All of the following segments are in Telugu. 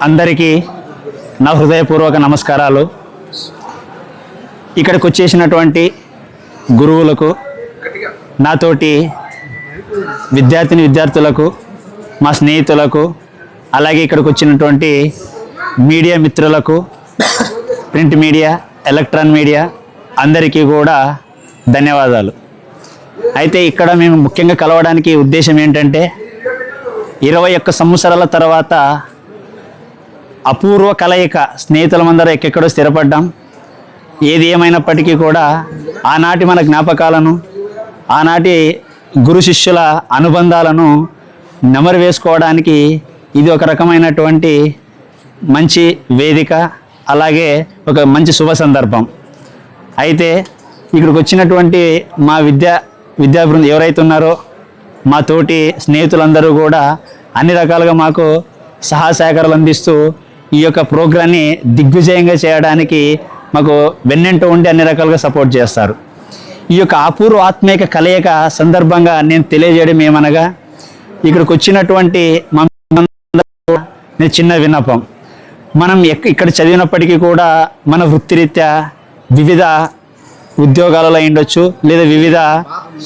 అందరికీ నా హృదయపూర్వక నమస్కారాలు. ఇక్కడికి వచ్చేసినటువంటి గురువులకు, నాతోటి విద్యార్థులకు, మా స్నేహితులకు, అలాగే ఇక్కడికి వచ్చినటువంటి మీడియా మిత్రులకు, ప్రింట్ మీడియా, ఎలక్ట్రానిక్ మీడియా అందరికీ కూడా ధన్యవాదాలు. అయితే ఇక్కడ మేము ముఖ్యంగా కలవడానికి ఉద్దేశం ఏంటంటే 21 సంవత్సరాల తర్వాత అపూర్వ కలయిక, స్నేహితులమందరం ఎక్కడెక్కడో స్థిరపడ్డాం. ఏది ఏమైనప్పటికీ కూడా ఆనాటి మన జ్ఞాపకాలను, ఆనాటి గురు శిష్యుల అనుబంధాలను నెమరు వేసుకోవడానికి ఇది ఒక రకమైనటువంటి మంచి వేదిక, అలాగే ఒక మంచి శుభ సందర్భం. అయితే ఇక్కడికి వచ్చినటువంటి మా విద్యా బృందం ఎవరైతే ఉన్నారో మా తోటి స్నేహితులందరూ కూడా అన్ని రకాలుగా మాకు సహాయ సహకారాలు అందిస్తూ ఈ యొక్క ప్రోగ్రాన్ని దిగ్విజయంగా చేయడానికి మాకు వెన్నెంట ఉండి అన్ని రకాలుగా సపోర్ట్ చేస్తారు. ఈ యొక్క అపూర్వ ఆత్మీయ కలయిక సందర్భంగా నేను తెలియజేయడం ఏమనగా, ఇక్కడికి వచ్చినటువంటి మా నేను చిన్న విన్నపం, మనం ఇక్కడ చదివినప్పటికీ కూడా మన వృత్తిరీత్యా వివిధ ఉద్యోగాలలో ఉండొచ్చు, లేదా వివిధ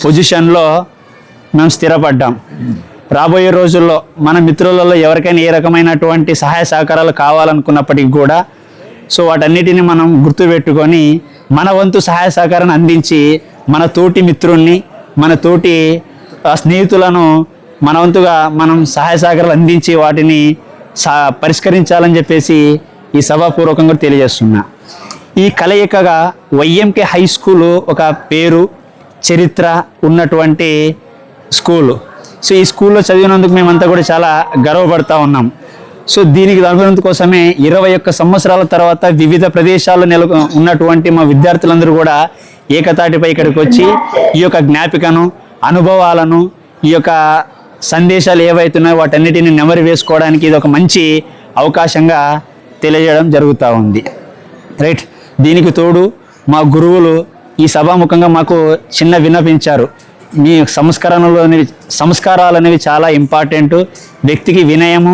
పొజిషన్లో మేము స్థిరపడ్డాం. రాబోయే రోజుల్లో మన మిత్రులలో ఎవరికైనా ఏ రకమైనటువంటి సహాయ సహకారాలు కావాలనుకున్నప్పటికీ కూడా వాటన్నిటిని మనం గుర్తుపెట్టుకొని మన వంతు సహాయ సహకారాన్ని అందించి మన తోటి మిత్రుల్ని, మన తోటి స్నేహితులను మన వంతుగా మనం సహాయ సహకారాలు అందించి వాటిని పరిష్కరించాలని చెప్పేసి ఈ సభాపూర్వకంగా తెలియజేస్తున్నా. ఈ కలయికగా వైఎంకే హై స్కూలు ఒక పేరు, చరిత్ర ఉన్నటువంటి స్కూలు. ఈ స్కూల్లో చదివినందుకు మేమంతా కూడా చాలా గర్వపడతా ఉన్నాం. దీనికి అనుభవం కోసమే 21 సంవత్సరాల తర్వాత వివిధ ప్రదేశాల్లో ఉన్నటువంటి మా విద్యార్థులందరూ కూడా ఏకతాటిపై ఇక్కడికి వచ్చి ఈ యొక్క జ్ఞాపికను, అనుభవాలను, ఈ యొక్క సందేశాలు ఏవైతున్నాయో వాటన్నిటిని నెమరు వేసుకోవడానికి ఇది ఒక మంచి అవకాశంగా తెలియజేయడం జరుగుతూ ఉంది. రైట్. దీనికి తోడు మా గురువులు ఈ సభాముఖంగా మాకు చిన్న విన్నపించారు. మీ సంస్కారాలు అనేవి చాలా ఇంపార్టెంట్. వ్యక్తికి వినయము,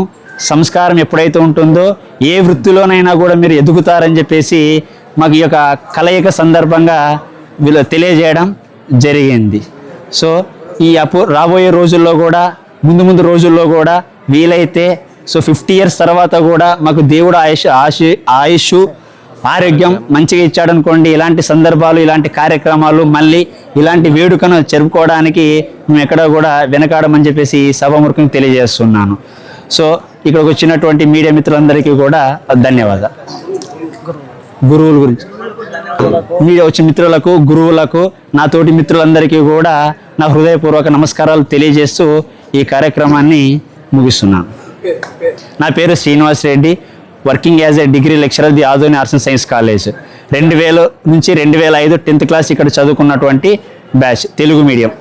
సంస్కారం ఎప్పుడైతే ఉంటుందో ఏ వృత్తిలోనైనా కూడా మీరు ఎదుగుతారని చెప్పేసి మాకు ఈ యొక్క కలయిక సందర్భంగా వీళ్ళు తెలియజేయడం జరిగింది. ఈ రాబోయే రోజుల్లో కూడా, ముందు రోజుల్లో కూడా వీలైతే 50 years తర్వాత కూడా మాకు దేవుడు ఆయుష్ ఆరోగ్యం మంచిగా ఇచ్చాడనుకోండి, ఇలాంటి సందర్భాలు, ఇలాంటి కార్యక్రమాలు, మళ్ళీ ఇలాంటి వేడుకను జరుపుకోవడానికి మేము ఎక్కడ కూడా వెనకాడమని చెప్పేసి సభాముఖంగా తెలియజేస్తున్నాను. ఇక్కడికి వచ్చినటువంటి మీడియా మిత్రులందరికీ కూడా ధన్యవాదాలు. గురువుల గురించి మీడియా వచ్చిన మిత్రులకు, గురువులకు, నా తోటి మిత్రులందరికీ కూడా నా హృదయపూర్వక నమస్కారాలు తెలియజేస్తూ ఈ కార్యక్రమాన్ని ముగిస్తున్నాను. నా పేరు Srinivas Reddy, working as a degree lecturer the Adoni arts and science college. 2000 నుంచి 2005 10th క్లాస్ ఇక్కడ చదువుకున్నటువంటి batch, Telugu medium.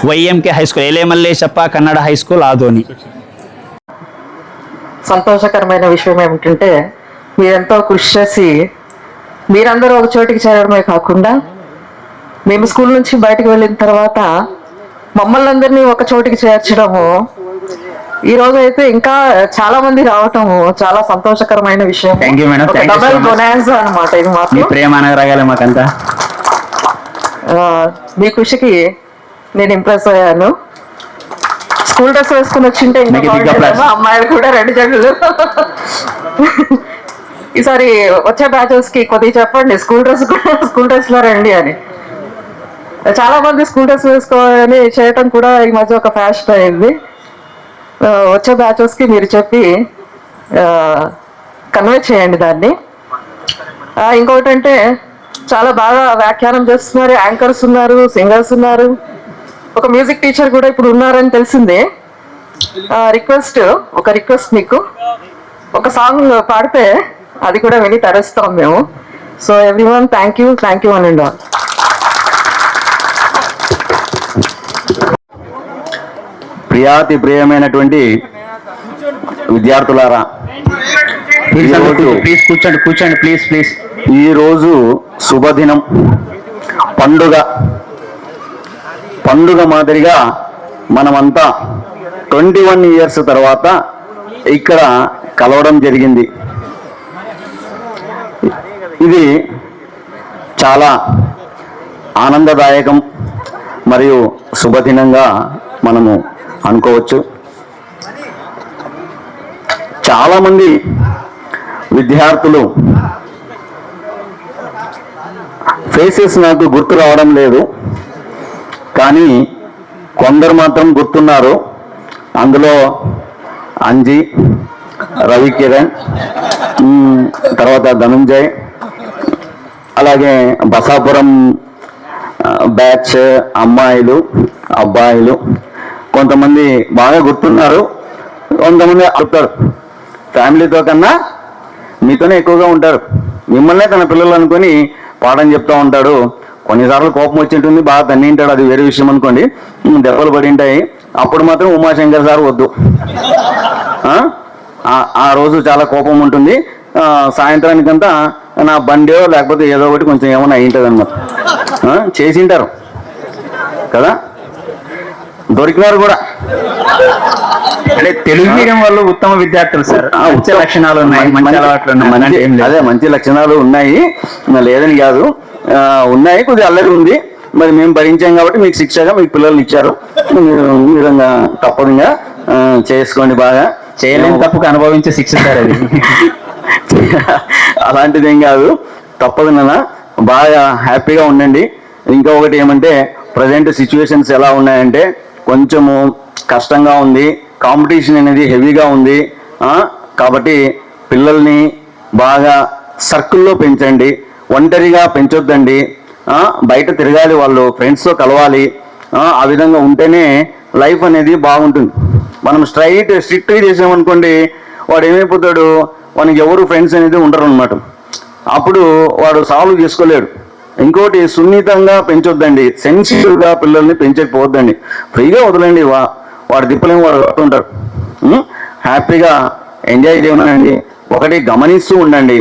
YMK high school, Elemalleshappa Kannada high school, Adoni. సంతోషకరమైన విషయం ఏమిటంటే, మీరెంతో కృషి చేసి మీరందరూ ఒక చోటికి చేరడమే కాకుండా, మేము స్కూల్ నుంచి బయటకు వెళ్ళిన తర్వాత మమ్మల్ని అందరినీ ఒక చోటికి చేర్చడము, ఈ రోజు అయితే ఇంకా చాలా మంది రావటము చాలా సంతోషకరమైన విషయం. డబల్ బొనాన్సా అన్నమాట ఇది మాకు. మీ కృషికి నేను ఇంప్రెస్ అయ్యాను. స్కూల్ డ్రెస్ వేసుకుని వచ్చింటే ఇంకా అమ్మాయిలు కూడా 2 జడలు. ఈసారి వచ్చే బ్యాచెస్ కి కొద్దిగా చెప్పండి, స్కూల్ డ్రెస్ లో రండి అని. చాలా మంది స్కూల్ డ్రెస్ వేసుకోవాలని చేయటం కూడా ఈ మధ్య ఒక ఫ్యాషన్ అయింది. వచ్చే బ్యాచెస్ కి మీరు చెప్పి కన్వే చేయండి దాన్ని. ఇంకొకటి అంటే, చాలా బాగా వ్యాఖ్యానం చేస్తున్నారు, యాంకర్స్ ఉన్నారు, సింగర్స్ ఉన్నారు, ఒక మ్యూజిక్ టీచర్ కూడా ఇప్పుడు ఉన్నారని తెలిసిందే. ఒక రిక్వెస్ట్ మీకు, ఒక సాంగ్ పాడితే అది కూడా విని తరుస్తాం మేము. ఎవ్రీవన్ థ్యాంక్ యూ అని అండి. ప్రియాతి ప్రియమైనటువంటి విద్యార్థులారా, కూర్చోండి ప్లీజ్. ఈరోజు శుభదినం, పండుగ మాదిరిగా మనమంతా 21 years తర్వాత ఇక్కడ కలవడం జరిగింది. ఇది చాలా ఆనందదాయకం మరియు శుభదినంగా మనము అనుకోవచ్చు. చాలామంది విద్యార్థులు ఫేసెస్ నాకు గుర్తు రావడం లేదు, కానీ కొందరు మాత్రం గుర్తున్నారు. అందులో అంజీ, రవికిరణ్, తర్వాత ధనుంజయ్, అలాగే బసాపురం బ్యాచ్ అమ్మాయిలు అబ్బాయిలు కొంతమంది బాగా గుర్తున్నారు. కొంతమంది అడుగుతారు, ఫ్యామిలీతో కన్నా మీతోనే ఎక్కువగా ఉంటారు, మిమ్మల్నే తన పిల్లలు అనుకొని పాఠం చెప్తూ ఉంటాడు. కొన్నిసార్లు కోపం వచ్చి ఉంటుంది, బాగా తన్ని ఉంటాడు, అది వేరే విషయం అనుకోండి. దెబ్బలు పడి ఉంటాయి. అప్పుడు మాత్రం ఉమాశంకర్ సార్ వద్దు. ఆ రోజు చాలా కోపం ఉంటుంది. సాయంత్రానికంతా నా బండో లేకపోతే ఏదో ఒకటి కొంచెం ఏమైనా అయింటుంది అనమాట. చేసింటారు కదా, దొరికినారు కూడా. అంటే తెలుగు మీడియం వాళ్ళు ఉత్తమ విద్యార్థులు సార్, మంచి లక్షణాలు ఉన్నాయి, మంచి అలవాట్లు ఉన్నాయి. అదే మంచి లక్షణాలు ఉన్నాయి, లేదని కాదు, ఉన్నాయి. కొద్దిగా అల్లరి ఉంది, మరి మేము భరించాం కాబట్టి మీకు శిక్షగా మీకు పిల్లల్ని ఇచ్చారు. విధంగా తప్పదుగా చేసుకోండి, బాగా చేయలేని తప్పుకు అనుభవించే శిక్ష సార్ అది. అలాంటిది ఏం కాదు, తప్పదు నాన్న, బాగా హ్యాపీగా ఉండండి. ఇంకా ఒకటి ఏమంటే ప్రజెంట్ సిచ్యువేషన్స్ ఎలా ఉన్నాయంటే కొంచెము కష్టంగా ఉంది, కాంపిటీషన్ అనేది హెవీగా ఉంది. కాబట్టి పిల్లల్ని బాగా సర్కిల్లో పెంచండి, ఒంటరిగా పెంచొద్దండి. బయట తిరగాలి, వాళ్ళు ఫ్రెండ్స్తో కలవాలి. ఆ విధంగా ఉంటేనే లైఫ్ అనేది బాగుంటుంది. మనం స్ట్రిక్ట్గా చేసామనుకోండి, వాడు ఏమైపోతాడు, వానికి ఎవరు ఫ్రెండ్స్ అనేది ఉండరు అనమాట. అప్పుడు వాడు సాల్వ్ చేసుకోలేడు. ఇంకోటి, సున్నితంగా పెంచొద్దండి, సెన్సిటివ్గా పిల్లల్ని పెంచకపోవద్దండి. ఫ్రీగా వదలండి, వాడు తిప్పలేము, వాడు ఉంటారు. హ్యాపీగా ఎంజాయ్ చేయమనండి. ఒకటి గమనిస్తూ ఉండండి.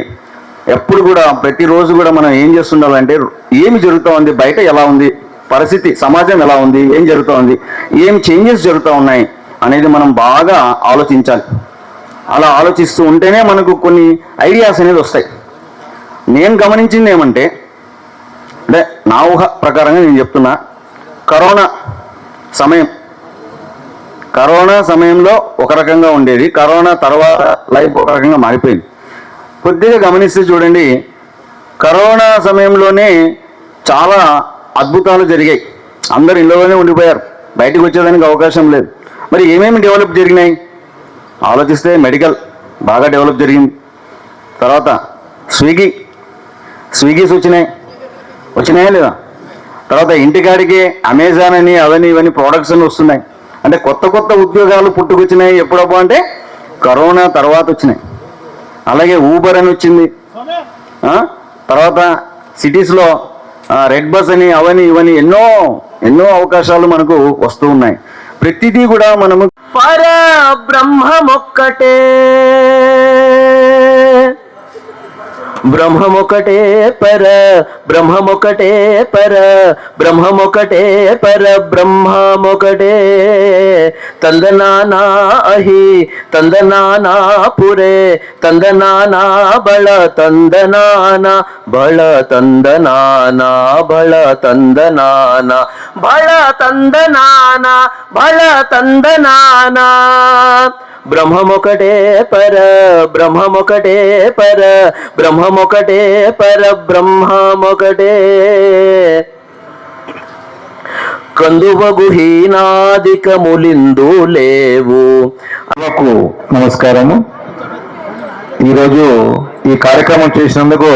ఎప్పుడు కూడా ప్రతిరోజు కూడా మనం ఏం చేస్తుండాలంటే, ఏమి జరుగుతూ ఉంది, బయట ఎలా ఉంది పరిస్థితి, సమాజం ఎలా ఉంది, ఏం జరుగుతూ ఉంది, ఏం చేంజెస్ జరుగుతూ ఉన్నాయి అనేది మనం బాగా ఆలోచించాలి. అలా ఆలోచిస్తూ ఉంటేనే మనకు కొన్ని ఐడియాస్ అనేది వస్తాయి. నేను గమనించింది ఏమంటే, అంటే నా ఊహ ప్రకారంగా నేను చెప్తున్నా, కరోనా సమయంలో ఒక రకంగా ఉండేది, కరోనా తర్వాత లైఫ్ ఒక రకంగా మారిపోయింది. కొద్దిగా గమనిస్తే చూడండి, కరోనా సమయంలోనే చాలా అద్భుతాలు జరిగాయి. అందరు ఇళ్ళలోనే ఉండిపోయారు, బయటకు వచ్చేదానికి అవకాశం లేదు. మరి ఏమేమి డెవలప్ జరిగినాయి ఆలోచిస్తే, మెడికల్ బాగా డెవలప్ జరిగింది. తర్వాత స్విగ్గీస్ వచ్చినాయా లేదా? తర్వాత ఇంటికాడికి అమెజాన్ అని అవన్నీ ఇవన్నీ ప్రోడక్ట్స్ అని వస్తున్నాయి. అంటే కొత్త ఉద్యోగాలు పుట్టుకొచ్చినాయి. ఎప్పుడబ్బా అంటే కరోనా తర్వాత వచ్చినాయి. అలాగే ఊబర్ అని వచ్చింది. తర్వాత సిటీస్లో రెడ్ బస్ అని అవన్నీ ఇవన్నీ ఎన్నో అవకాశాలు మనకు వస్తూ ఉన్నాయి. ప్రతిదీ కూడా మనము బ్రహ్మమొక్కటే బ్రహ్మమొకటే పర బ్రహ్మమొకటే పర బ్రహ్మమొకటే పర బ్రహ్మమొకటే తందనానా అహి తందనానా పురే తందనానా బళ తందనానా బళ తందనానా బళ తందనానా బళ తందనానా బళ తందనానా బ్రహ్మమొకటే పర బ్రహ్మమొకటే పర బ్రహ్మమొకటే పర బ్రహ్మమొకటే కందువగుహీనాదికములిందు లేవు. అమ్మకు నమస్కారము. ఈరోజు ఈ కార్యక్రమం చేసినందుకు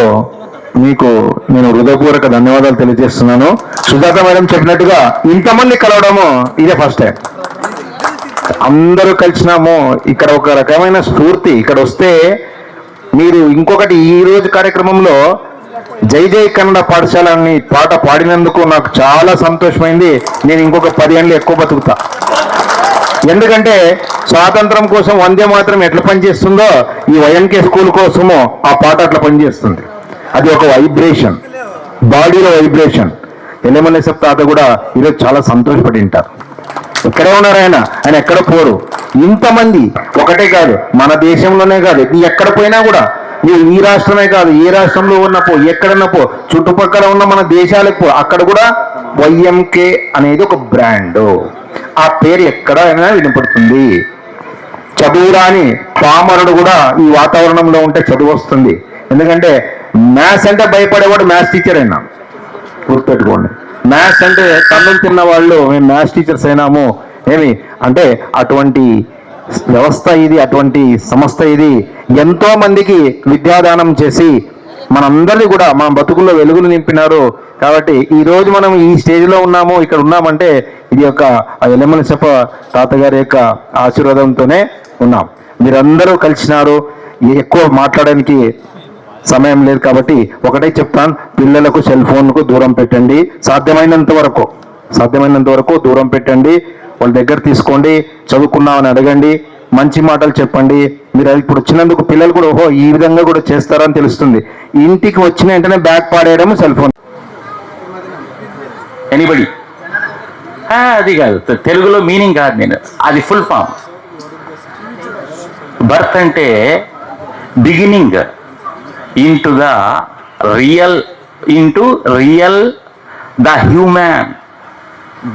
మీకు నేను హృదయపూర్వక ధన్యవాదాలు తెలియజేస్తున్నాను. సుజాత మేడం చెప్పినట్టుగా ఇంతమంది కలవడము ఇదే ఫస్ట్ టైం. అందరూ కలిసినాము. ఇక్కడ ఒక రకమైన స్ఫూర్తి. ఇక్కడ వస్తే మీరు ఇంకొకటి, ఈ రోజు కార్యక్రమంలో జై జై కన్నడ పాఠశాల అని పాట పాడినందుకు నాకు చాలా సంతోషమైంది. నేను ఇంకొక 10 ఏళ్ళు ఎక్కువ బతుకుతా. ఎందుకంటే స్వాతంత్రం కోసం వందే మాత్రం ఎట్లా పనిచేస్తుందో ఈ వైఎన్కే స్కూల్ కోసము ఆ పాట అట్లా పనిచేస్తుంది. అది ఒక వైబ్రేషన్, బాడీలో వైబ్రేషన్. ఎల్లమల్లేశ్వర తాత కూడా ఈరోజు చాలా సంతోషపడి ఉంటారు. ఎక్కడ ఉన్నారు ఆయన ఎక్కడ పోరు. ఇంతమంది ఒకటే కాదు, మన దేశంలోనే కాదు, నీ ఎక్కడ పోయినా కూడా, నువ్వు ఈ రాష్ట్రమే కాదు, ఏ రాష్ట్రంలో ఉన్నపో, ఎక్కడన్నా పో, చుట్టుపక్కల ఉన్న మన దేశాలకు పో, అక్కడ కూడా వైఎంకే అనేది ఒక బ్రాండ్. ఆ పేరు ఎక్కడైనా వినపడుతుంది. చదువురాని పామరుడు కూడా ఈ వాతావరణంలో ఉంటే చదువు వస్తుంది. ఎందుకంటే మ్యాథ్స్ అంటే భయపడేవాడు మ్యాథ్స్ టీచర్ అయినా, గుర్తుపెట్టుకోండి. మ్యాథ్స్ అంటే కన్నులు తిన్న వాళ్ళు మేము మ్యాథ్స్ టీచర్స్ అయినాము ఏమి అంటే, అటువంటి వ్యవస్థ ఇది, అటువంటి సంస్థ ఇది. ఎంతో మందికి విద్యాదానం చేసి మనందరినీ కూడా మన బతుకుల్లో వెలుగులు నింపినారు. కాబట్టి ఈ రోజు మనం ఈ స్టేజ్లో ఉన్నాము, ఇక్కడ ఉన్నామంటే ఇది యొక్క ఎల్లమలసప్ప తాతగారి యొక్క ఆశీర్వాదంతోనే ఉన్నాం. మీరందరూ కలిసినారు. ఎక్కువ మాట్లాడడానికి సమయం లేదు కాబట్టి ఒకటే చెప్తాను, పిల్లలకు సెల్ ఫోన్కు దూరం పెట్టండి. సాధ్యమైనంత వరకు దూరం పెట్టండి. వాళ్ళ దగ్గర తీసుకోండి, చదువుకున్నామని అడగండి, మంచి మాటలు చెప్పండి. మీరు ఇప్పుడు వచ్చినందుకు పిల్లలు కూడా ఓహో ఈ విధంగా కూడా చేస్తారని తెలుస్తుంది. ఇంటికి వచ్చిన వెంటనే బ్యాగ్ పాడేయడం సెల్ ఫోన్. ఎనీబడి అది కాదు, తెలుగులో మీనింగ్ కాదు, నేను అది ఫుల్ ఫామ్. బర్త్ అంటే beginning into real the human.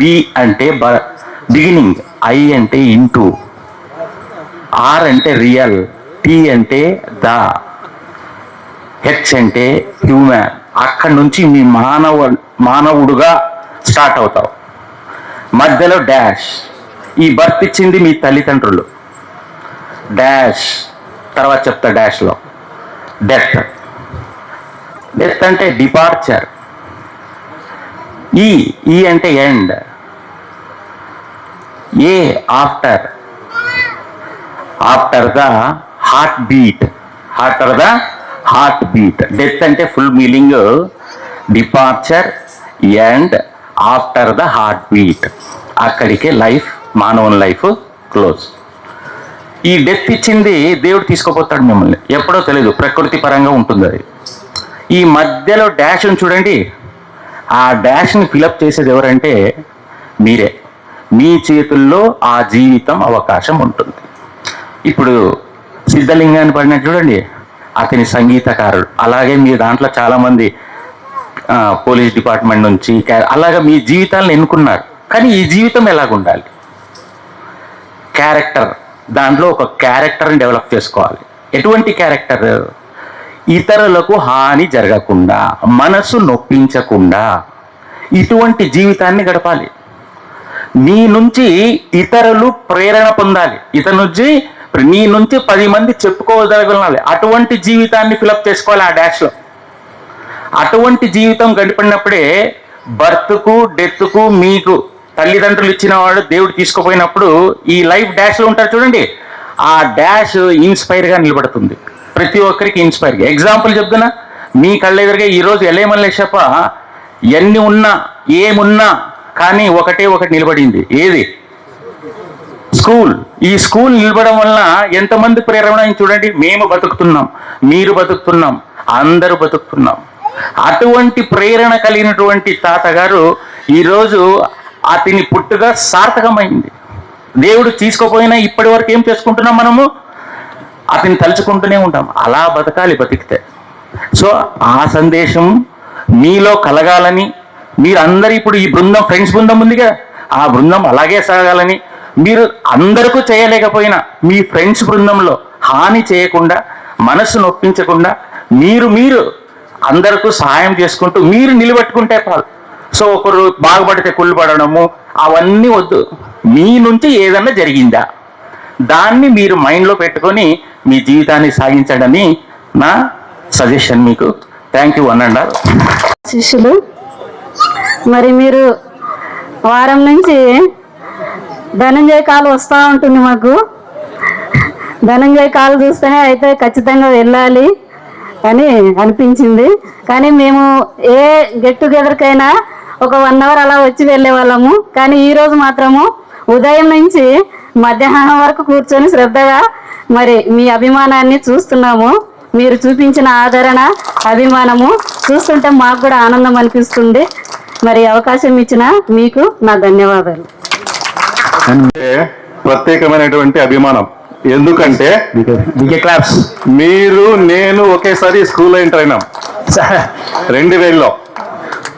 B అంటే బిగినింగ్, ఐ అంటే ఇంటూ, ఆర్ అంటే రియల్, టీ అంటే ద, హెచ్ అంటే హ్యూమన్. అక్కడి నుంచి మీ మానవుడుగా స్టార్ట్ అవుతావు. మధ్యలో డాష్. ఈ బర్త్ ఇచ్చింది మీ తల్లిదండ్రులు. డాష్ తర్వాత చెప్తా. డాష్లో డెత్. డెత్ అంటే డిపార్చర్. ఈ అంటే end. A after the heart beat. Death అంటే full meaning departure and after the heart beat. అక్కడికే లైఫ్, మానవుని లైఫ్ క్లోజ్. ఈ డెత్ ఇచ్చింది దేవుడు తీసుకోపోతాడు మిమ్మల్ని, ఎప్పుడో తెలియదు, ప్రకృతి పరంగా ఉంటుంది అది. ఈ మధ్యలో డాష్ని చూడండి. ఆ డాష్ని ఫిలప్ చేసేది ఎవరంటే మీరే. మీ చేతుల్లో ఆ జీవితం అవకాశం ఉంటుంది. ఇప్పుడు సిద్ధలింగాన్ని పడినట్టు చూడండి, అతని సంగీతకారుడు. అలాగే మీ దాంట్లో చాలామంది పోలీస్ డిపార్ట్మెంట్ నుంచి అలాగే మీ జీవితాలను ఎన్నుకున్నారు. కానీ ఈ జీవితం ఎలాగుండాలి? క్యారెక్టర్. దాంట్లో ఒక క్యారెక్టర్ని డెవలప్ చేసుకోవాలి. ఎటువంటి క్యారెక్టర్? ఇతరులకు హాని జరగకుండా, మనసు నొప్పించకుండా ఇటువంటి జీవితాన్ని గడపాలి. మీ నుంచి ఇతరులు ప్రేరణ పొందాలి. నీ నుంచి 10 మంది చెప్పుకోగలగాలి. అటువంటి జీవితాన్ని ఫిలప్ చేసుకోవాలి ఆ డాష్లో. అటువంటి జీవితం గడిపినప్పుడే బర్త్కు, డెత్కు, మీకు తల్లిదండ్రులు ఇచ్చిన వాడు దేవుడు తీసుకుపోయినప్పుడు ఈ లైఫ్ డాష్లో ఉంటారు చూడండి, ఆ డాష్ ఇన్స్పైర్గా నిలబడుతుంది. ప్రతి ఒక్కరికి ఇన్స్పైర్గా. ఎగ్జాంపుల్ చెప్తున్నా, మీ కళ్ళెదురుగా ఈరోజు ఎల్లమల్లేశప్ప ఎన్ని ఉన్నా ఏమున్నా కానీ ఒకటి నిలబడింది. ఏది? స్కూల్. ఈ స్కూల్ నిలబడడం వలన ఎంతమంది ప్రేరణ చూడండి. మేము బతుకుతున్నాం, మీరు బతుకుతున్నాం, అందరూ బతుకుతున్నాం. అటువంటి ప్రేరణ కలిగినటువంటి తాతగారు ఈరోజు అతని పుట్టుక సార్థకమైంది. దేవుడు తీసుకోపోయినా ఇప్పటి వరకు ఏం చేసుకుంటున్నాం? మనము అతన్ని తలుచుకుంటూనే ఉంటాం. అలా బతికితే. సో ఆ సందేశం మీలో కలగాలని, మీరందరూ ఇప్పుడు ఈ బృందం, ఫ్రెండ్స్ బృందం ఉందిగా, ఆ బృందం అలాగే సాగాలని, మీరు అందరికీ చేయలేకపోయినా మీ ఫ్రెండ్స్ బృందంలో హాని చేయకుండా, మనసు నొప్పించకుండా మీరు అందరికీ సహాయం చేసుకుంటూ మీరు నిలబెట్టుకుంటే చాలు. సో ఒకరు బాగుపడితే కుళ్ళు పడడము అవన్నీ వద్దు. మీ నుంచి ఏదన్నా జరిగిందా దాన్ని మీరు మైండ్లో పెట్టుకొని మీ జీవితాన్ని సాగించడని నా సజెషన్ మీకు. థ్యాంక్ యూ అనండి. శిష్యులు, మరి మీరు వారం నుంచి ధనంజయ కాలు వస్తూ ఉంటుంది మాకు. ధనంజయ కాలు చూస్తేనే అయితే ఖచ్చితంగా వెళ్ళాలి అని అనిపించింది. కానీ మేము ఏ గెట్ టుగెదర్కైనా ఒక 1 అవర్ అలా వచ్చి వెళ్ళే వాళ్ళము. కానీ ఈరోజు మాత్రము ఉదయం నుంచి మధ్యాహ్నం వరకు కూర్చొని శ్రద్ధగా మరి మీ అభిమానాన్ని చూస్తున్నాము. మీరు చూపించిన ఆదరణ, అభిమానము చూస్తుంటే మాకు కూడా ఆనందం అనిపిస్తుంది. మరి అవకాశం ఇచ్చిన మీకు నా ధన్యవాదాలు. అంటే ప్రత్యేకమైనటువంటి అభిమానం. ఎందుకంటే క్లాప్స్. మీరు నేను ఒకేసారి స్కూల్లో ఎంటర్ అయినాం 2000లో.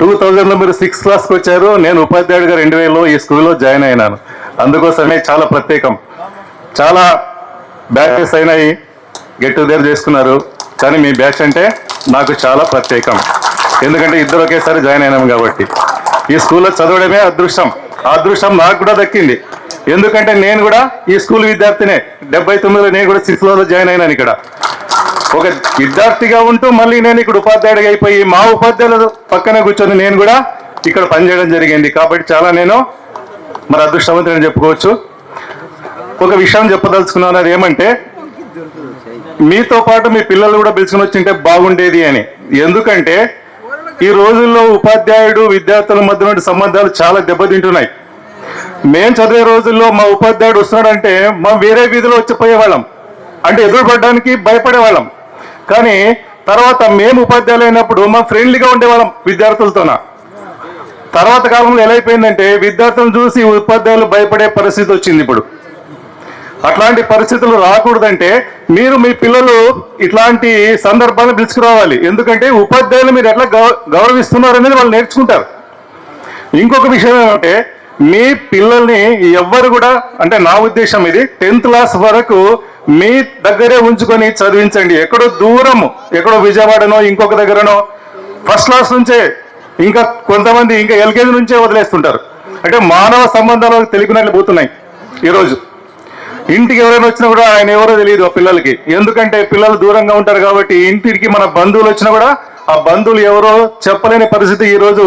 2000లో మీరు 6th క్లాస్కి వచ్చారు, నేను ఉపాధ్యాయుడిగా 2000లో ఈ స్కూల్లో జాయిన్ అయినాను. అందుకోసమే చాలా ప్రత్యేకం. చాలా బ్యాచెస్ అయినాయి, గెట్ టుగెదర్ చేసుకున్నారు, కానీ మీ బ్యాచ్ అంటే నాకు చాలా ప్రత్యేకం. ఎందుకంటే ఇద్దరు ఒకేసారి జాయిన్ అయినాం కాబట్టి. ఈ స్కూల్లో చదవడమే అదృష్టం. ఆ అదృష్టం నాకు కూడా దక్కింది. ఎందుకంటే నేను కూడా ఈ స్కూల్ విద్యార్థినే. 79లో నేను కూడా 6th క్లాస్లో జాయిన్ అయినాను. ఇక్కడ ఒక విద్యార్థిగా ఉంటూ మళ్ళీ నేను ఇక్కడ ఉపాధ్యాయుడిగా అయిపోయి మా ఉపాధ్యాయుల పక్కనే కూర్చొని నేను కూడా ఇక్కడ పనిచేయడం జరిగింది. కాబట్టి చాలా నేను మరి అదృష్టవంతుని చెప్పుకోవచ్చు. ఒక విషయం చెప్పదలుచుకున్నాను, అది ఏమంటే మీతో పాటు మీ పిల్లలు కూడా పిలుచుకుని వచ్చింటే బాగుండేది అని. ఎందుకంటే ఈ రోజుల్లో ఉపాధ్యాయుడు విద్యార్థుల మధ్య నుండి సంబంధాలు చాలా దెబ్బతింటున్నాయి. మేము చదివే రోజుల్లో మా ఉపాధ్యాయుడు వస్తున్నాడంటే మా వేరే వీధిలో వచ్చిపోయేవాళ్ళం, అంటే ఎదురుపడడానికి భయపడేవాళ్ళం. కానీ తర్వాత మేము ఉపాధ్యాయులు అయినప్పుడు మా ఫ్రెండ్లీగా ఉండేవాళ్ళం విద్యార్థులతోన. తర్వాత కాలంలో ఎలా అయిపోయిందంటే విద్యార్థులను చూసి ఉపాధ్యాయులు భయపడే పరిస్థితి వచ్చింది. ఇప్పుడు అట్లాంటి పరిస్థితులు రాకూడదంటే మీరు మీ పిల్లలు ఇట్లాంటి సందర్భాలను పిలుచుకురావాలి. ఎందుకంటే ఉపాధ్యాయులు మీరు ఎట్లా గౌరవిస్తున్నారు అనేది వాళ్ళు నేర్చుకుంటారు. ఇంకొక విషయం ఏమంటే మీ పిల్లల్ని ఎవ్వరు కూడా, అంటే నా ఉద్దేశం ఇది, 10th క్లాస్ వరకు మీ దగ్గరే ఉంచుకొని చదివించండి. ఎక్కడో దూరము, ఎక్కడో విజయవాడనో ఇంకొక దగ్గరనో. ఫస్ట్ క్లాస్ నుంచే, ఇంకా కొంతమంది ఇంకా LKG నుంచే వదిలేస్తుంటారు. అంటే మానవ సంబంధాలు తెలియకున్నట్లు పోతున్నాయి ఈరోజు. ఇంటికి ఎవరైనా వచ్చినా కూడా ఆయన ఎవరో తెలియదు ఆ పిల్లలకి. ఎందుకంటే పిల్లలు దూరంగా ఉంటారు కాబట్టి ఇంటికి మన బంధువులు వచ్చినా కూడా ఆ బంధువులు ఎవరో చెప్పలేని పరిస్థితి ఈరోజు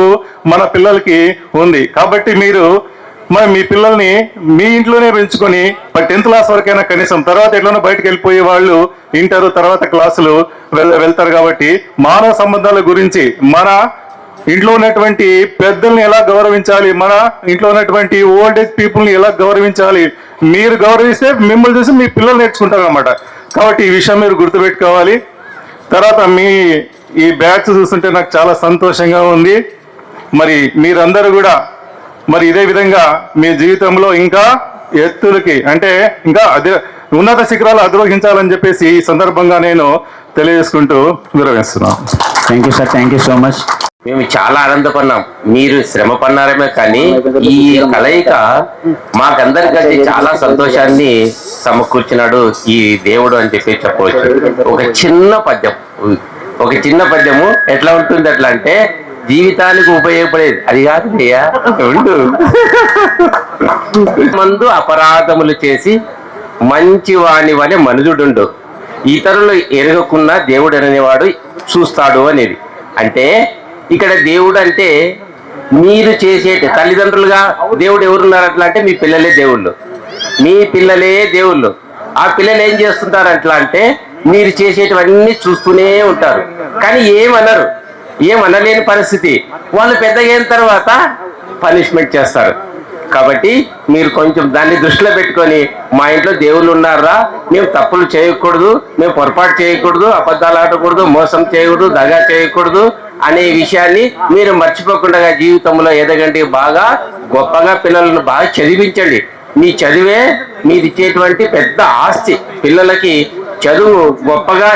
మన పిల్లలకి ఉంది. కాబట్టి మీరు మీ పిల్లల్ని మీ ఇంట్లోనే పెంచుకొని 10th క్లాస్ వరకైనా కనీసం, తర్వాత ఎట్లనో బయటకు వెళ్ళిపోయే వాళ్ళు ఇంటర్ తర్వాత క్లాసులు వెళ్తారు. కాబట్టి మానవ సంబంధాల గురించి, మన ఇంట్లో ఉన్నటువంటి పెద్దల్ని ఎలా గౌరవించాలి, మన ఇంట్లో ఉన్నటువంటి ఓల్డ్ ఏజ్ పీపుల్ని ఎలా గౌరవించాలి, మీరు గౌరవిస్తే మిమ్మల్ని చూసి మీ పిల్లలు నేర్చుకుంటారు అన్నమాట. కాబట్టి ఈ విషయం మీరు గుర్తుపెట్టుకోవాలి. తర్వాత మీ ఈ బ్యాచ్ చూస్తుంటే నాకు చాలా సంతోషంగా ఉంది. మరి మీరందరూ కూడా మరి ఇదే విధంగా మీ జీవితంలో ఇంకా ఎత్తులకి, అంటే ఇంకా ఉన్నత శిఖరాలు అధిరోహించాలని చెప్పేసి ఈ సందర్భంగా నేను తెలియజేసుకుంటూ విరమిస్తున్నాను. Thank you sir, thank you so much. మేము చాలా ఆనందపడినాం. మీరు శ్రమ పడినారేమే కానీ ఈ కలయిక మాకందరికంటే చాలా సంతోషాన్ని సమకూర్చినాడు ఈ దేవుడు అని చెప్పి చెప్పవచ్చు. ఒక చిన్న పద్యము ఎట్లా ఉంటుంది అట్లా అంటే, జీవితానికి ఉపయోగపడేది అది కాదు అయ్యా ఉండు. మందు అపరాధములు చేసి మంచి వాని వలె మనుజుడుండు, ఇతరులు ఎరగకున్నా దేవుడు అనేవాడు చూస్తాడు అనేది. అంటే ఇక్కడ దేవుడు అంటే మీరు చేసే తల్లిదండ్రులుగా దేవుడు ఎవరున్నారు అట్లా అంటే మీ పిల్లలే దేవుళ్ళు, మీ పిల్లలే దేవుళ్ళు. ఆ పిల్లలు ఏం చేస్తుంటారు అట్లా అంటే మీరు చేసేటివన్నీ చూస్తూనే ఉంటారు, కానీ ఏమనలేని పరిస్థితి. వాళ్ళు పెద్దగా అయిన తర్వాత పనిష్మెంట్ చేస్తారు. కాబట్టి మీరు కొంచెం దాన్ని దృష్టిలో పెట్టుకొని, మా ఇంట్లో దేవుళ్ళు ఉన్నారా, మేము తప్పులు చేయకూడదు, మేము పొరపాటు చేయకూడదు, అబద్ధాలు ఆడకూడదు, మోసం చేయకూడదు, దగా చేయకూడదు అనే విషయాన్ని మీరు మర్చిపోకుండా జీవితంలో ఎదగండి. బాగా గొప్పగా పిల్లలను బాగా చదివించండి. మీ చదివే మీరు ఇచ్చేటువంటి పెద్ద ఆస్తి. పిల్లలకి చదువు గొప్పగా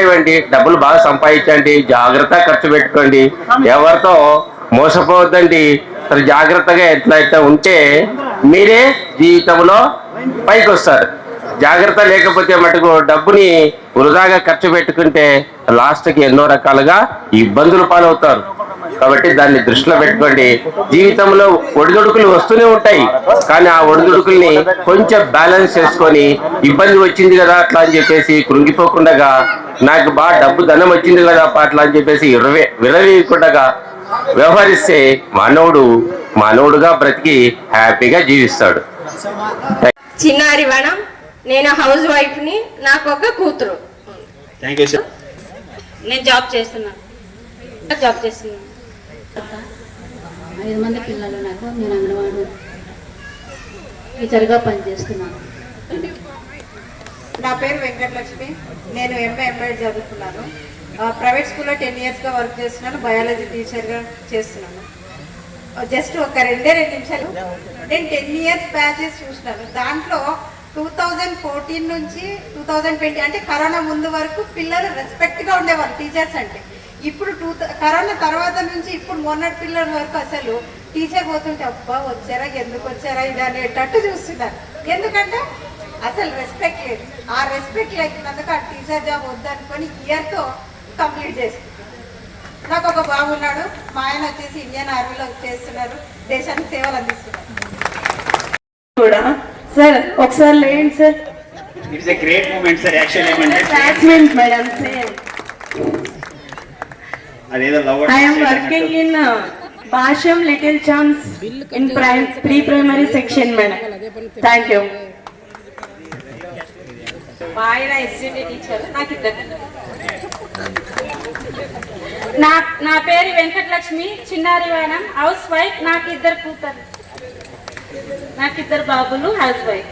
ఇవ్వండి, డబ్బులు బాగా సంపాదించండి, జాగ్రత్తగా ఖర్చు పెట్టుకోండి, ఎవరితో మోసపోవద్దండి. జాగ్రత్తగా ఎట్లయితే ఉంటే మీరే జీవితంలో పైకి వస్తారు. జాగ్రత్త లేకపోతే మటుకు డబ్బుని వృధాగా ఖర్చు పెట్టుకుంటే లాస్ట్కి ఎన్నో రకాలుగా ఇబ్బందులు పాలవుతారు. కాబట్టి దాన్ని దృష్టిలో పెట్టుకోండి. జీవితంలో ఒడిదుడుకులు వస్తూనే ఉంటాయి, కానీ ఆ ఒడిదుడుకుల్ని కొంచెం బ్యాలెన్స్ చేసుకొని, ఇబ్బంది వచ్చింది కదా అట్లా అని చెప్పేసి కృంగిపోకుండా, నాకు బాగా ధనం వచ్చింది కదా అట్లా అని చెప్పేసి విరవీయకుండా వ్యవహరిస్తే మానవుడుగా బ్రతికి హ్యాపీగా జీవిస్తాడు. చిన్నారి వనం. నేను హౌస్ వైఫ్ని, నాకు ఒక కూతురు. నేను జాబ్ చేస్తున్నాను. 5 మంది పిల్లలు నాకు. నేను అంగన్వాడీ టీచర్గా పనిచేస్తున్నాను. నా పేరు వెంకటలక్ష్మి. నేను ఎంఏ చదువుతున్నాను. ప్రైవేట్ స్కూల్లో 10 yearsగా వర్క్ చేస్తున్నాను. బయాలజీ టీచర్గా చేస్తున్నాను. జస్ట్ ఒక 2 నిమిషాలు. నేను 10 ఇయర్స్ బ్యాచెస్ చూసినాను. దాంట్లో 2014 నుంచి 2020 అంటే కరోనా ముందు వరకు పిల్లలు రెస్పెక్ట్గా ఉండేవాళ్ళు టీచర్స్ అంటే. ఇప్పుడు కరోనా తర్వాత నుంచి ఇప్పుడు మొన్నటి పిల్లల వరకు అసలు టీచర్ పోతుంటే అబ్బా వచ్చారా, ఎందుకు వచ్చారా ఇది అనేటట్టు చూస్తున్నారు. ఎందుకంటే అసలు రెస్పెక్ట్ లేదు. ఆ రెస్పెక్ట్ లేకున్నందుకు ఆ టీచర్ జాబ్ వద్దనుకొని ఇయర్తో కంప్లీట్ చేసుకుంటారు. నాకు ఒక బాబు ఉన్నాడు, మా ఆయన వచ్చేసి ఇండియన్ ఆర్మీలో చేస్తున్నారు, దేశానికి సేవలు అందిస్తున్నారు కూడా. సార్ ఒకసారి లేండి sir. It's a great moment sir. Actually ఏమంటే క్లాస్మేట్ మేడం సేమ్. అదేదో love I am working in Basham Little Chance in pre-primary section madam. Thank you. మా ఆయన ఎస్సీటీ టీచర్, నాకు ఇద్దరు. నా పేరు వెంకటలక్ష్మి, చిన్నారి మేడం, హౌస్ వైఫ్. నాకు ఇద్దరు కూతురు, నాకు ఇద్దరు బాబులు, హౌస్ వైఫ్.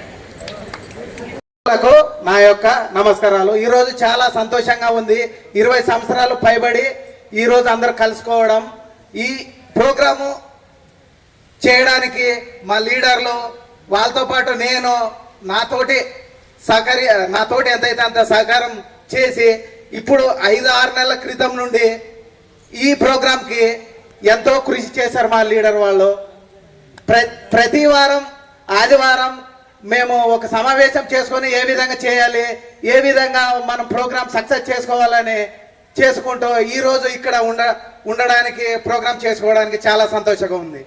నా యొక్క నమస్కారాలు. ఈరోజు చాలా సంతోషంగా ఉంది. 20 సంవత్సరాలు పైబడి ఈరోజు అందరూ కలుసుకోవడం, ఈ ప్రోగ్రాము చేయడానికి మా లీడర్లు, వాళ్ళతో పాటు నేను నాతోటి ఎంతైతే అంత సహకారం చేసి ఇప్పుడు 5-6 నెలల క్రితం నుండి ఈ ప్రోగ్రాంకి ఎంతో కృషి చేశారు మా లీడర్ వాళ్ళు. ప్రతి వారం ఆదివారం మేము ఒక సమావేశం చేసుకొని ఏ విధంగా చేయాలి, ఏ విధంగా మనం ప్రోగ్రాం సక్సెస్ చేసుకోవాలని చేసుకుంటూ ఈరోజు ఇక్కడ ఉండడానికి ప్రోగ్రామ్ చేసుకోవడానికి చాలా సంతోషంగా ఉంది.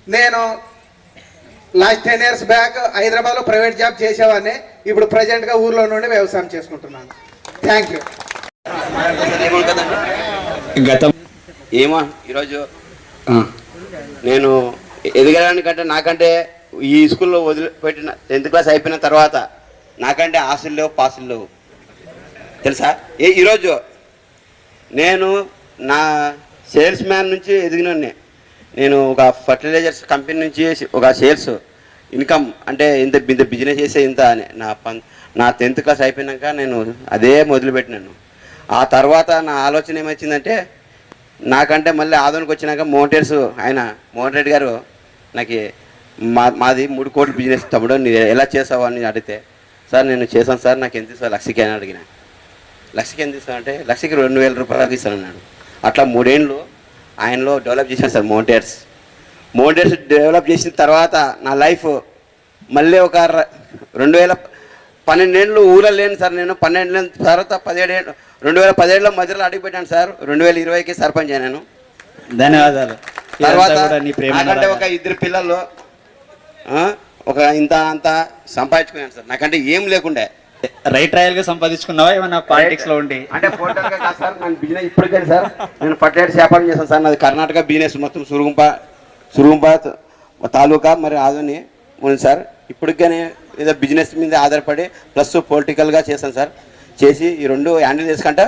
నేను లాస్ట్ 10 years బ్యాక్ హైదరాబాద్లో ప్రైవేట్ జాబ్ చేసేవాడిని. ఇప్పుడు ప్రజెంట్గా ఊర్లో నుండి వ్యవసాయం చేసుకుంటున్నాను. Thank you. గతం ఏమో ఈరోజు నేను ఎదగడానికంటే నాకంటే ఈ స్కూల్లో వదిలిపెట్టిన 10th క్లాస్ అయిపోయిన తర్వాత నాకంటే ఆశలు లేవు, పాసులు లేవు తెలుసా. ఈరోజు నేను నా సేల్స్ మ్యాన్ నుంచి ఎదిగినోడిని. నేను ఒక ఫర్టిలైజర్స్ కంపెనీ నుంచి ఒక సేల్స్ ఇన్కమ్ అంటే ఇంత బిజినెస్ చేసే ఇంత అని నా 10th క్లాస్ అయిపోయినాక నేను అదే మొదలుపెట్టినాను. ఆ తర్వాత నా ఆలోచన ఏమొచ్చిందంటే, నాకంటే మళ్ళీ ఆదోనికి వచ్చినాక ఆయన మోహన్ రెడ్డి గారు నాకు మాది 3 కోట్ల బిజినెస్ తమ్ముడు, నేను ఎలా చేసావు అని అడిగితే, సార్ నేను చేశాను సార్, నాకు ఎంత ఇస్తాను, 1,00,000 అని అడిగిన. 1,00,000 ఎంత ఇస్తాను అంటే 1,00,000కి 2,000 రూపాయలు ఇస్తాను అన్నాడు. అట్లా 3 ఏళ్ళు ఆయనలో డెవలప్ చేశాను సార్. మోంటేర్స్ డెవలప్ చేసిన తర్వాత నా లైఫ్ మళ్ళీ ఒక 2012 ఏళ్ళు ఊళ్ళో లేను సార్. నేను 12 ఏళ్ళ తర్వాత 2017లో మధ్యలో అడుగుపెట్టాను సార్. 2020కి సర్పంచ్ అయినాను. ధన్యవాదాలు. తర్వాత నాకంటే ఒక 2 పిల్లలు ఒక ఇంత అంత సంపాదించుకున్నాను సార్. నాకంటే ఏం లేకుండే. రైట్ రాయల్గా సంపాదించుకున్నావా ఏమన్నా పాలిటిక్స్ లో ఉండి? అంటే పొలిటికల్గా కాదు సార్, నేను బిజినెస్ ఇప్పటికే సార్ నేను ఫర్టిలైజర్స్ వ్యాపారం చేస్తాను సార్. నాది కర్ణాటక బిజినెస్ మొత్తం సురుగుంప తాలూకా మరి ఆదోని ఉంది సార్. ఇప్పటికనే ఏదో బిజినెస్ మీద ఆధారపడి ప్లస్ పొలిటికల్గా చేస్తాను సార్. చేసి ఈ 2 హ్యాండిల్ చేసుకుంటా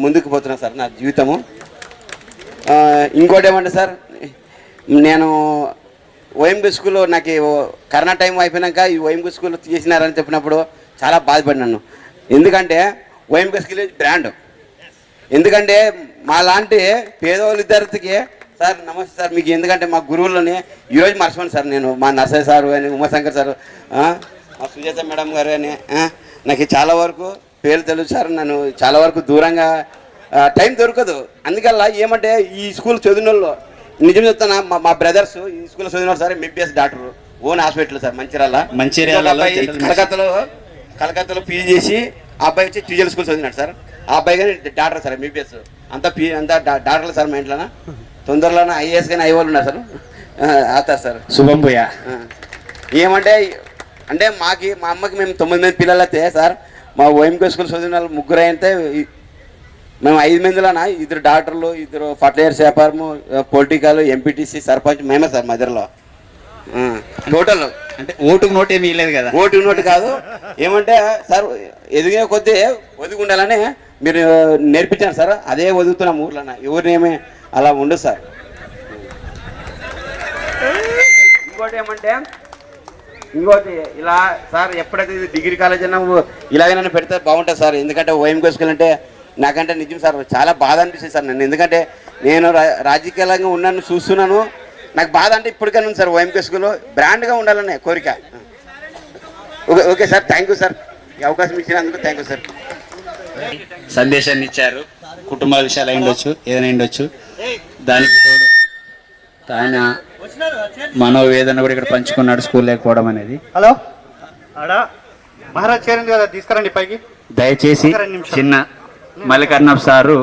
ముందుకు పోతున్నాను సార్ నా జీవితము. ఇంకోటి ఏమంటే సార్, నేను ఓఎంబీ స్కూల్లో నాకు కరోనా టైం అయిపోయినాక ఈ ఓఎంబీ స్కూల్లో చేసినారని చెప్పినప్పుడు చాలా బాధపడినాను. ఎందుకంటే ఓఎంబీ స్కూల్ బ్రాండ్. ఎందుకంటే మా లాంటి పేదవాళ్ళ విద్యార్థికి సార్ నమస్తే సార్ మీకు, ఎందుకంటే మా గురువులని ఈరోజు మర్చిపోను సార్. నేను మా నర్సయ్య సారు అని, ఉమాశంకర్ సారు, మా సుజాత మేడం గారు అని నాకు చాలా వరకు పేరు తెలుసు సార్. నన్ను చాలా వరకు దూరంగా టైం దొరకదు. అందుకల్లా ఏమంటే ఈ స్కూల్ చదివిన వాళ్ళు నిజం చెప్తాను, మా బ్రదర్స్ ఈ స్కూల్లో చదివినారు sir. MBBS doctor, own hospital sir Mancherial. కలకత్తాలో పీజీ చేసి ఆ అబ్బాయి వచ్చి ట్యూజల్ స్కూల్ చదివినాడు సార్. ఆ అబ్బాయి కానీ డాక్టర్ సార్, ఎంబీబీఎస్ అంతా డాక్టర్లు సార్. మా ఇంట్లోన తొందరలోనే ఐఏఎస్ కానీ అయ్యేవాళ్ళు ఉన్నారు సార్. అవుతారు సార్. శుభం పోయా. ఏమంటే అంటే మా అమ్మకి మేము 9 మంది పిల్లలు అయితే సార్, మా ఓఎంకే స్కూల్ చదివిన వాళ్ళు 3 అయితే మేము 5 మందిలోన 2 డాక్టర్లు, 2 ఫర్టిలైజర్స్ వ్యాపారము, పొలిటికల్, ఎంపీటీసీ, సర్పంచ్ మేమే సార్ మధ్యలో టోటల్. అంటే ఓటుకు నోటు ఏమీ లేదు కదా. ఓటుకు నోటు కాదు. ఏమంటే సార్ ఎదిగే కొద్దీ ఒదిగి ఉండాలని మీరు నేర్పించారు సార్. అదే ఒదుగుతున్నాం ఊర్లోన. ఎవరినేమి అలా ఉండదు సార్. ఇంకోటి ఇలా సార్, ఎప్పుడైతే డిగ్రీ కాలేజ్ అన్నా ఇలాగైనా పెడితే బాగుంటుంది సార్. ఎందుకంటే ఓఎంకే స్కూల్ అంటే నాకంటే నిజం సార్ చాలా బాధ అనిపిస్తుంది సార్ నన్ను. ఎందుకంటే నేను రాజకీయంగా ఉన్నాను, చూస్తున్నాను. నాకు బాధ అంటే ఇప్పటికైనా ఉంది సార్. ఓఎంకే స్కూల్లో బ్రాండ్గా ఉండాలనే కోరిక. Okay sir, thank you sir. ఈ అవకాశం ఇచ్చినందుకు థ్యాంక్ యూ సార్. సందేశాన్ని ఇచ్చారు. కుటుంబ విషయాలు అయిండొచ్చు, ఏదైనా అయిండొచ్చు. దానికి తోడు ఆయన మనోవేదన కూడా ఇక్కడ పంచుకున్నాడు, స్కూల్ లేకపోవడం అనేది. హలో ఆడా మహారాజ్ చేరండి కదా, తీసుకురండి పైకి. దయచేసి చిన్న మల్లికార్ణవ్ సారు